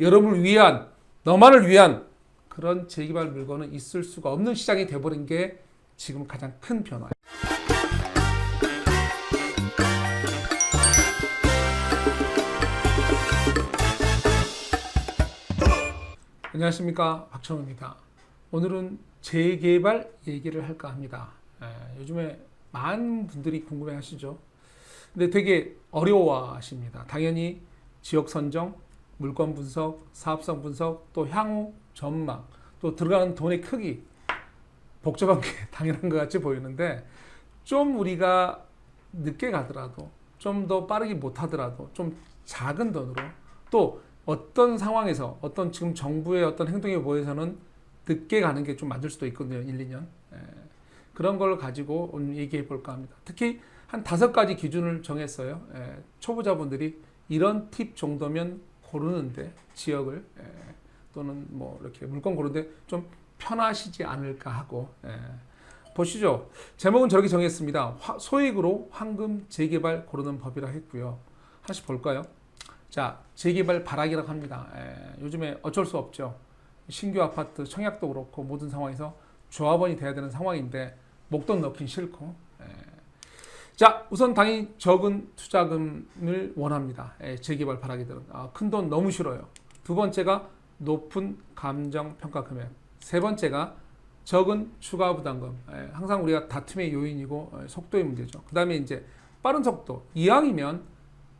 여러분을 위한, 너만을 위한 그런 재개발 물건은 있을 수가 없는 시장이 돼버린 게 지금 가장 큰 변화예요. 안녕하십니까, 박찬호입니다. 오늘은 재개발 얘기를 할까 합니다. 요즘에 많은 분들이 궁금해 하시죠. 근데 되게 어려워하십니다. 당연히 지역 선정, 물건 분석, 사업성 분석, 또 향후 전망, 또 들어가는 돈의 크기, 복잡한 게 당연한 것 같이 보이는데, 좀 우리가 늦게 가더라도, 좀 더 빠르게 못하더라도, 좀 작은 돈으로, 또 어떤 상황에서, 어떤 지금 정부의 어떤 행동에 보여서는 늦게 가는 게 좀 맞을 수도 있거든요. 1, 2년. 그런 걸 가지고 오늘 얘기해 볼까 합니다. 특히 한 5가지 기준을 정했어요. 초보자분들이 이런 팁 정도면 고르는데, 지역을, 또는 뭐 이렇게 물건 고르는데 좀 편하시지 않을까 하고, 보시죠. 제목은 저렇게 정했습니다. 소액으로 황금 재개발 고르는 법이라 했고요. 하나씩 볼까요? 자, 재개발 발악이라고 합니다. 요즘에 어쩔 수 없죠. 신규 아파트 청약도 그렇고 모든 상황에서 조합원이 돼야 되는 상황인데 목돈 넣긴 싫고. 자, 우선 당연히 적은 투자금을 원합니다. 재개발 발악이들은. 큰 돈 너무 싫어요. 두 번째가 높은 감정평가 금액. 세 번째가 적은 추가 부담금. 항상 우리가 다툼의 요인이고 속도의 문제죠. 그 다음에 이제 빠른 속도. 이왕이면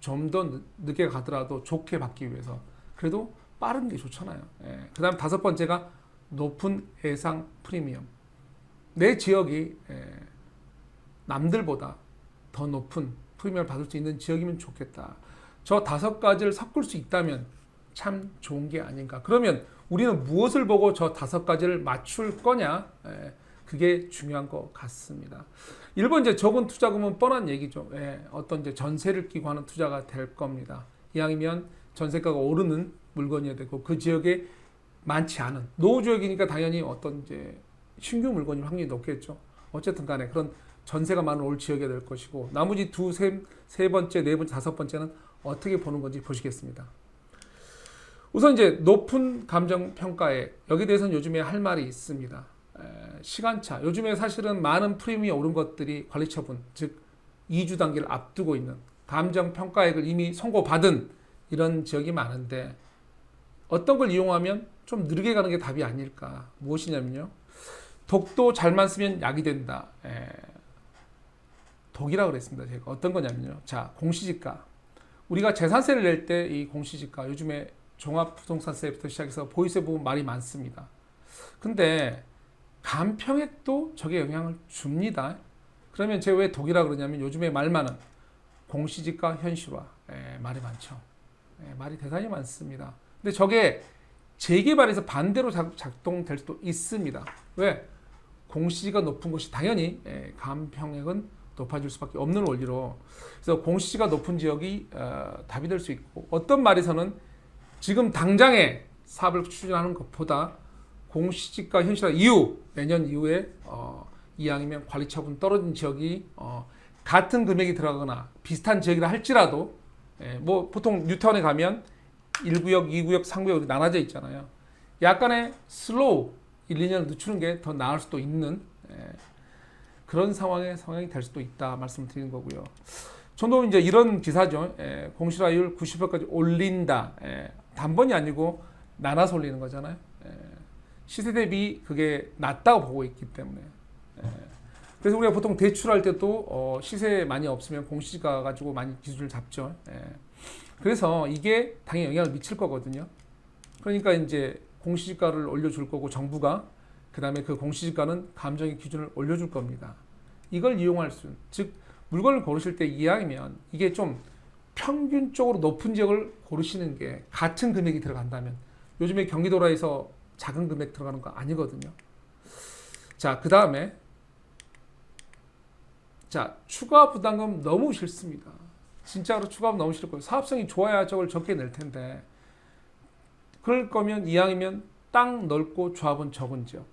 좀 더 늦게 가더라도 좋게 받기 위해서 그래도 빠른 게 좋잖아요. 그 다음 5번째가 높은 해상 프리미엄. 내 지역이 남들보다 더 높은 프리미엄을 받을 수 있는 지역이면 좋겠다. 저 5가지를 섞을 수 있다면 참 좋은 게 아닌가. 그러면 우리는 무엇을 보고 저 5가지를 맞출 거냐? 그게 중요한 것 같습니다. 1번 이제 적은 투자금은 뻔한 얘기죠. 어떤 이제 전세를 끼고 하는 투자가 될 겁니다. 이왕이면 전세가가 오르는 물건이어야 되고 그 지역에 많지 않은 노후 지역이니까 당연히 어떤 이제 신규 물건일 확률이 높겠죠. 어쨌든 간에 그런 전세가 많은 올 지역이 될 것이고 나머지 세 번째, 네 번째, 5번째는 어떻게 보는 건지 보시겠습니다. 우선 이제 높은 감정 평가에 여기에 대해서는 요즘에 할 말이 있습니다. 시간차. 요즘에 사실은 많은 프리미엄이 오른 것들이 관리처분, 즉 2주 단계를 앞두고 있는 감정 평가액을 이미 선고받은 이런 지역이 많은데 어떤 걸 이용하면 좀 느리게 가는 게 답이 아닐까. 무엇이냐면요. 독도 잘만 쓰면 약이 된다. 독이라고 그랬습니다. 제가 어떤 거냐면요. 자, 공시지가. 우리가 재산세를 낼 때 이 공시지가 요즘에 종합부동산세부터 시작해서 보유세 부분 말이 많습니다. 근데 감평액도 저게 영향을 줍니다. 그러면 제가 왜 독이라 그러냐면 요즘에 말 많은 공시지가 현실화 말이 많죠. 말이 대단히 많습니다. 근데 저게 재개발에서 반대로 작동될 수도 있습니다. 왜? 공시지가 높은 것이 당연히 감평액은 높아질 수밖에 없는 원리로 그래서 공시지가 높은 지역이 답이 될 수 있고 어떤 말에서는 지금 당장에 사업을 추진하는 것보다 공시지가 현실화 이후 내년 이후에 이왕이면 관리처분 떨어진 지역이 같은 금액이 들어가거나 비슷한 지역이라 할지라도 뭐 보통 뉴타운에 가면 1구역, 2구역, 3구역이 나눠져 있잖아요. 약간의 슬로우 1, 2년을 늦추는 게 더 나을 수도 있는 그런 상황이 될 수도 있다 말씀을 드리는 거고요. 저도 이제 이런 기사죠. 공실화율 90%까지 올린다. 단번이 아니고 나눠서 올리는 거잖아요. 시세 대비 그게 낮다고 보고 있기 때문에. 그래서 우리가 보통 대출할 때도 시세 많이 없으면 공시지가 가지고 많이 기준을 잡죠. 그래서 이게 당연히 영향을 미칠 거거든요. 그러니까 이제 공시지가를 올려줄 거고 정부가 그 다음에 그 공시지가는 감정의 기준을 올려줄 겁니다. 이걸 이용할 수, 즉 물건을 고르실 때 이왕이면 이게 좀 평균적으로 높은 지역을 고르시는 게 같은 금액이 들어간다면 요즘에 경기도라에서 작은 금액 들어가는 거 아니거든요. 자, 그 다음에 자, 추가 부담금 너무 싫습니다. 진짜로 추가하면 너무 싫을 거예요. 사업성이 좋아야 저걸 적게 낼 텐데 그럴 거면 이왕이면 땅 넓고 조합은 적은 지역,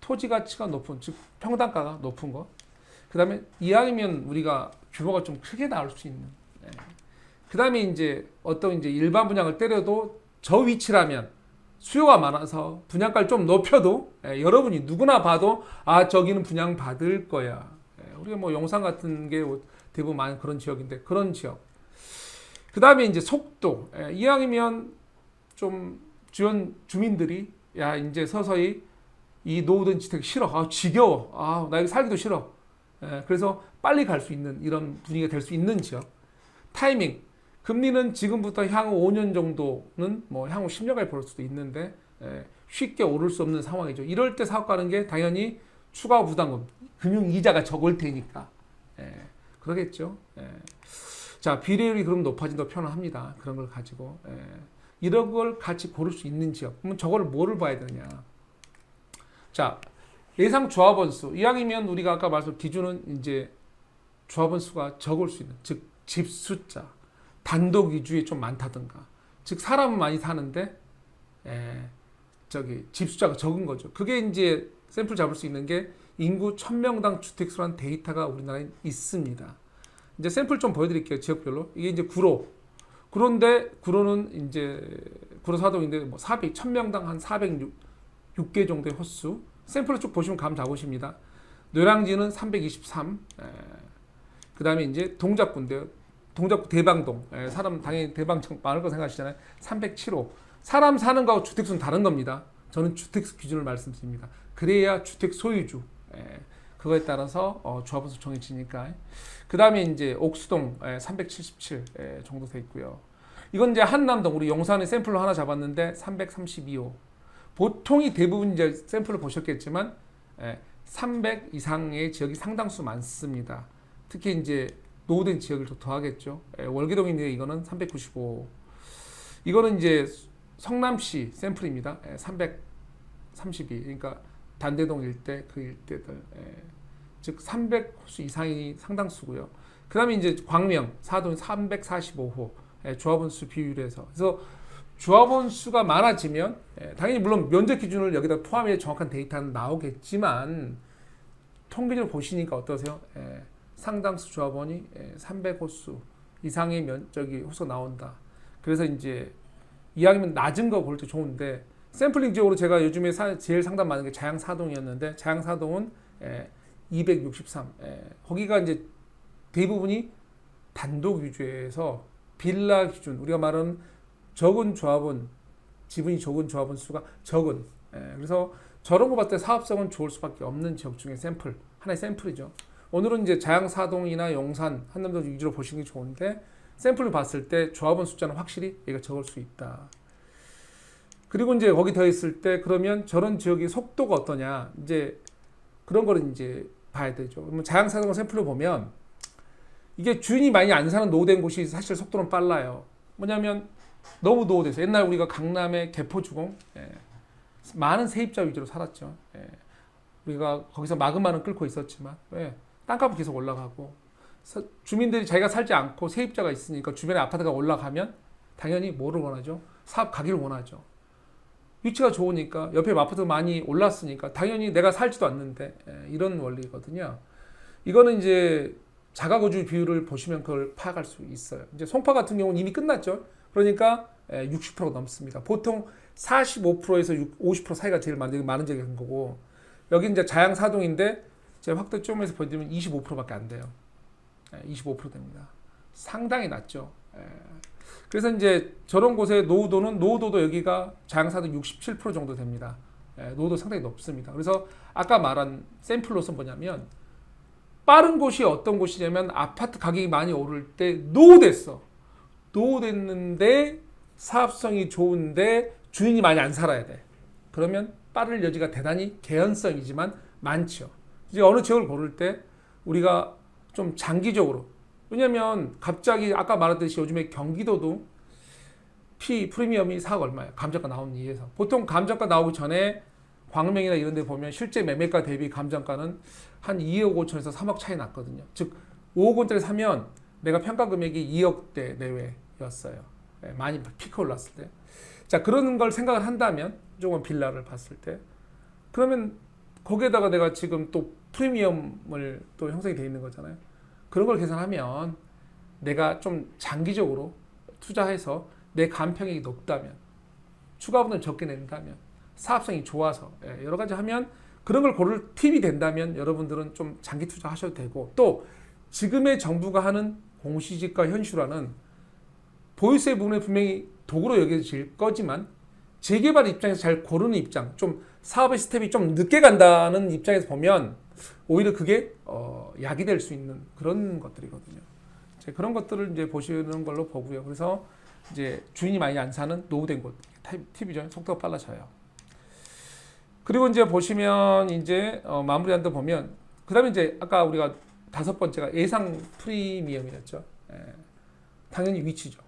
토지 가치가 높은, 즉 평당가가 높은 거, 그 다음에 이왕이면 우리가 규모가 좀 크게 나올 수 있는, 그 다음에 이제 어떤 이제 일반 분양을 때려도 저 위치라면 수요가 많아서 분양가를 좀 높여도 여러분이 누구나 봐도 아 저기는 분양 받을 거야. 우리가 뭐 용산 같은 게 대부분 많은 그런 지역인데 그런 지역. 그 다음에 이제 속도. 이왕이면 좀 주변 주민들이 야 이제 서서히 이 노후된 주택 싫어. 아 지겨워. 아 나 여기 살기도 싫어. 그래서 빨리 갈 수 있는 이런 분위기가 될 수 있는 지역. 타이밍. 금리는 지금부터 향후 5년 정도는 뭐 향후 10년까지 볼 수도 있는데 쉽게 오를 수 없는 상황이죠. 이럴 때 사업가는 게 당연히 추가 부담금, 금융 이자가 적을 테니까 그러겠죠. 자 비례율이 그럼 높아진다고 표현을 합니다. 그런 걸 가지고 이런 걸 같이 고를 수 있는 지역. 그러면 저거를 뭐를 봐야 되느냐? 자 예상 조합원 수 이왕이면 우리가 아까 말씀 기준은 이제 조합원 수가 적을 수 있는 즉 집 숫자. 단독 위주에 좀 많다든가 즉 사람은 많이 사는데 저기 집 숫자가 적은 거죠. 그게 이제 샘플 잡을 수 있는 게 인구 1000명당 주택수라는 데이터가 우리나라에 있습니다. 이제 샘플 좀 보여드릴게요. 지역별로 이게 이제 구로인데 구로는 이제 구로 사동인데 뭐 1000명당 한 406개 정도의 호수 샘플을 쭉 보시면 감 잡으십니다. 노량진은 323 그 다음에 이제 동작구인데요. 동작구 대방동 사람 당연히 대방청 많을 거 생각하시잖아요. 307호 사람 사는 거하고 주택수는 다른 겁니다. 저는 주택수 기준을 말씀드립니다. 그래야 주택 소유주 그거에 따라서 조합원수 정해지니까. 그 다음에 이제 옥수동 377 정도 돼 있고요. 이건 이제 한남동 우리 용산의 샘플로 하나 잡았는데 332호 보통이 대부분 이제 샘플을 보셨겠지만 300 이상의 지역이 상당수 많습니다. 특히 이제 노후된 지역을 더 더하겠죠. 월계동인데 이거는 395. 이거는 이제 성남시 샘플입니다. 332. 그러니까 단대동 일대 그 일대들. 즉 300호 이상이 상당수고요. 그 다음에 이제 광명 사동 345호 조합원 수 비율에서. 그래서 조합원 수가 많아지면 당연히 물론 면적 기준을 여기다 포함해 정확한 데이터는 나오겠지만 통계적으로 보시니까 어떠세요? 상당수 조합원이 300호수 이상의 면적이 호수가 나온다. 그래서 이제 이왕이면 낮은 거 볼 때 좋은데 샘플링적으로 제가 요즘에 제일 상담 많은 게 자양사동이었는데 자양사동은 263. 거기가 이제 대부분이 단독 위주에서 빌라 기준 우리가 말하는 적은 조합원 지분이 적은 조합원 수가 적은. 그래서 저런 거 봤을 때 사업성은 좋을 수밖에 없는 지역 중에 샘플 하나의 샘플이죠. 오늘은 이제 자양사동이나 용산, 한남동 위주로 보시는 게 좋은데 샘플을 봤을 때 조합원 숫자는 확실히 얘가 적을 수 있다. 그리고 이제 거기 더 있을 때 그러면 저런 지역의 속도가 어떠냐 이제 그런 거를 이제 봐야 되죠. 그러면 자양사동 샘플을 보면 이게 주인이 많이 안 사는 노후된 곳이 사실 속도는 빨라요. 뭐냐면 너무 노후돼서 옛날 우리가 강남의 개포주공 많은 세입자 위주로 살았죠. 우리가 거기서 마그마는 끓고 있었지만 땅값은 계속 올라가고 주민들이 자기가 살지 않고 세입자가 있으니까 주변에 아파트가 올라가면 당연히 뭐를 원하죠? 사업 가기를 원하죠. 위치가 좋으니까 옆에 아파트가 많이 올랐으니까 당연히 내가 살지도 않는데 이런 원리거든요. 이거는 이제 자가거주 비율을 보시면 그걸 파악할 수 있어요. 이제 송파 같은 경우는 이미 끝났죠. 그러니까 60% 넘습니다. 보통 45%에서 50% 사이가 제일 많은 지역인 거고 여기 이제 자양사동인데 제가 확대 좀에서 보여드리면 25%밖에 안 돼요. 25% 됩니다. 상당히 낮죠. 그래서 이제 저런 곳의 노후도도 여기가 자양사동 67% 정도 됩니다. 노후도 상당히 높습니다. 그래서 아까 말한 샘플로서 뭐냐면 빠른 곳이 어떤 곳이냐면 아파트 가격이 많이 오를 때 노후됐어. 노후됐는데 사업성이 좋은데 주인이 많이 안 살아야 돼. 그러면 빠를 여지가 대단히 개연성이지만 많죠. 이제 어느 지역을 고를 때 우리가 좀 장기적으로 왜냐면 갑자기 아까 말했듯이 요즘에 경기도도 프리미엄이 4억 얼마예요. 감정가 나온 이에서 보통 감정가 나오기 전에 광명이나 이런 데 보면 실제 매매가 대비 감정가는 한 2억 5천에서 3억 차이 났거든요. 즉 5억 원짜리 사면 내가 평가 금액이 2억대 내외였어요. 많이 피크 올랐을 때. 자 그런 걸 생각을 한다면 조금 빌라를 봤을 때 그러면 거기에다가 내가 지금 또 프리미엄을 또 형성이 돼 있는 거잖아요. 그런 걸 계산하면 내가 좀 장기적으로 투자해서 내 감평이 높다면 추가 부담을 적게 낸다면, 사업성이 좋아서 여러 가지 하면 그런 걸 고를 팁이 된다면 여러분들은 좀 장기 투자하셔도 되고, 또 지금의 정부가 하는 공시지가 현실화는 보유세 부분에 분명히 도구로 여겨질 거지만 재개발 입장에서 잘 고르는 입장, 좀 사업의 스텝이 좀 늦게 간다는 입장에서 보면 오히려 그게 약이 될 수 있는 그런 것들이거든요. 그런 것들을 이제 보시는 걸로 보고요. 그래서 이제 주인이 많이 안 사는 노후된 곳 팁이죠. 속도가 빨라져요. 그리고 이제 보시면 이제 마무리한다 보면, 그다음에 이제 아까 우리가 5번째가 예상 프리미엄이었죠. 당연히 위치죠.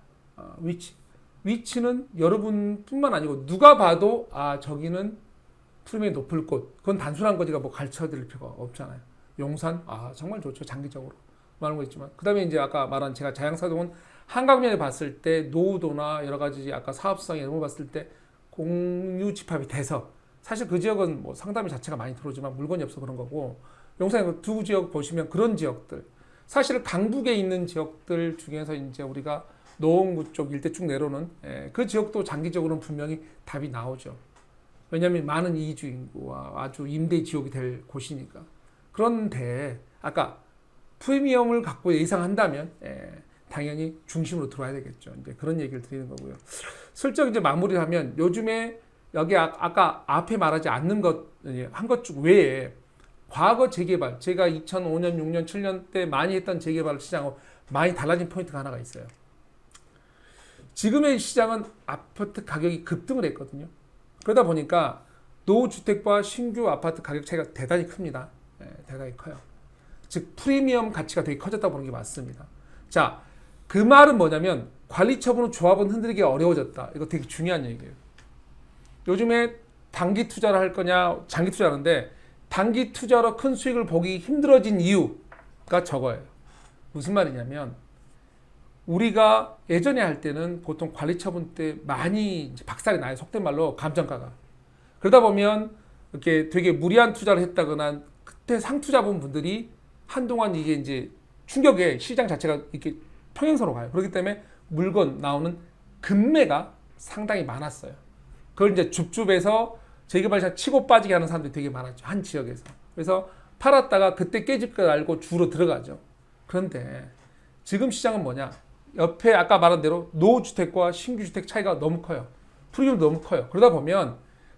위치는 여러분뿐만 아니고 누가 봐도 저기는 프리미엄이 높을 곳. 그건 단순한 거지가 뭐 가르쳐드릴 필요가 없잖아요. 용산 정말 좋죠. 장기적으로 말하는 거 있지만, 그다음에 이제 아까 말한 제가 자양사동은 한강면에 봤을 때 노후도나 여러 가지 아까 사업성에 이런 거 봤을 때 공유 집합이 돼서, 사실 그 지역은 뭐 상담이 자체가 많이 들어오지만 물건이 없어 그런 거고, 용산에 두 지역 보시면 그런 지역들, 사실 강북에 있는 지역들 중에서 이제 우리가 노원구 쪽 일대 쭉 내려오는 그 지역도 장기적으로는 분명히 답이 나오죠. 왜냐하면 많은 이주 인구와 아주 임대 지역이 될 곳이니까. 그런데 아까 프리미엄을 갖고 예상한다면 당연히 중심으로 들어와야 되겠죠. 이제 그런 얘기를 드리는 거고요. 슬쩍 이제 마무리를 하면, 요즘에 여기 아까 앞에 말하지 않는 한 것 중 외에 과거 재개발, 제가 2005년, 6년, 7년 때 많이 했던 재개발 시장하고 많이 달라진 포인트가 하나가 있어요. 지금의 시장은 아파트 가격이 급등을 했거든요. 그러다 보니까 노후주택과 신규 아파트 가격 차이가 대단히 큽니다. 대단히 커요. 즉 프리미엄 가치가 되게 커졌다고 보는 게 맞습니다. 자, 그 말은 뭐냐면 관리 처분은 조합은 흔들기 어려워졌다. 이거 되게 중요한 얘기예요. 요즘에 단기 투자를 할 거냐 장기 투자하는데, 단기 투자로 큰 수익을 보기 힘들어진 이유가 저거예요. 무슨 말이냐면, 우리가 예전에 할 때는 보통 관리 처분 때 많이 이제 박살이 나요. 속된 말로 감정가가. 그러다 보면 이렇게 되게 무리한 투자를 했다거나 그때 상투자분 분들이 한동안 이게 이제 충격에 시장 자체가 이렇게 평행선으로 가요. 그렇기 때문에 물건 나오는 금매가 상당히 많았어요. 그걸 이제 줍줍해서 재개발자 치고 빠지게 하는 사람들이 되게 많았죠. 한 지역에서. 그래서 팔았다가 그때 깨질 걸 알고 주로 들어가죠. 그런데 지금 시장은 뭐냐? 옆에 아까 말한 대로 노후주택과 신규주택 차이가 너무 커요. 프리미엄도 너무 커요. 그러다 보면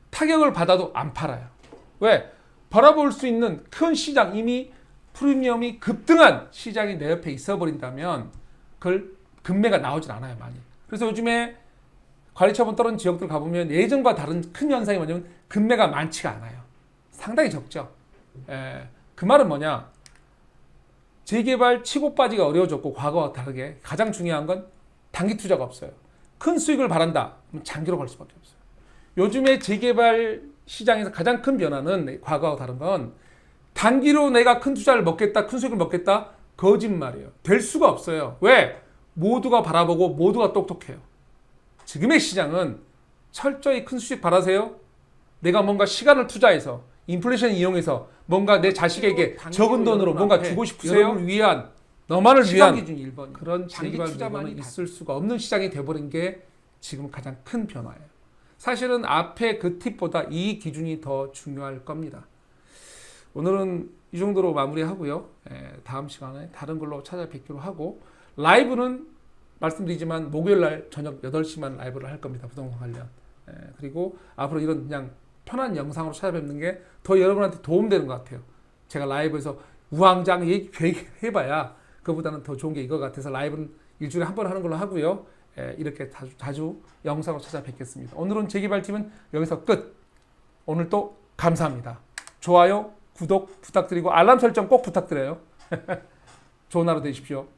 타격을 받아도 안 팔아요. 왜? 바라볼 수 있는 큰 시장, 이미 프리미엄이 급등한 시장이 내 옆에 있어 버린다면 그걸 금매가 나오진 않아요, 많이. 그래서 요즘에 관리처분 떨어진 지역들 가보면 예전과 다른 큰 현상이 뭐냐면 금매가 많지가 않아요. 상당히 적죠. 그 말은 뭐냐? 재개발 치고 빠지기가 어려워졌고, 과거와 다르게 가장 중요한 건 단기 투자가 없어요. 큰 수익을 바란다, 그럼 장기로 갈 수밖에 없어요. 요즘에 재개발 시장에서 가장 큰 변화는 과거와 다른 건 단기로 내가 큰 투자를 먹겠다, 큰 수익을 먹겠다, 거짓말이에요. 될 수가 없어요. 왜? 모두가 바라보고 모두가 똑똑해요. 지금의 시장은 철저히 큰 수익 바라세요. 내가 뭔가 시간을 투자해서 인플레이션 이용해서 뭔가 내 자식에게 적은 돈으로 뭔가 주고 싶으세요? 여러분을 위한, 너만을 위한 기준 1번 그런 재개발 물건은 있을 수가 없는 시장이 돼버린 게 지금 가장 큰 변화예요. 사실은 앞에 그 팁보다 이 기준이 더 중요할 겁니다. 오늘은 이 정도로 마무리하고요. 다음 시간에 다른 걸로 찾아뵙기로 하고, 라이브는 말씀드리지만 목요일날 저녁 8시만 라이브를 할 겁니다. 부동산 관련. 그리고 앞으로 이런 그냥 편한 영상으로 찾아뵙는 게 더 여러분한테 도움되는 것 같아요. 제가 라이브에서 우왕좌왕 얘기해봐야 그보다는 더 좋은 게 이거 같아서 라이브는 일주일에 한 번 하는 걸로 하고요. 이렇게 자주 영상으로 찾아뵙겠습니다. 오늘은 재개발팀은 여기서 끝. 오늘 또 감사합니다. 좋아요, 구독 부탁드리고 알람 설정 꼭 부탁드려요. 좋은 하루 되십시오.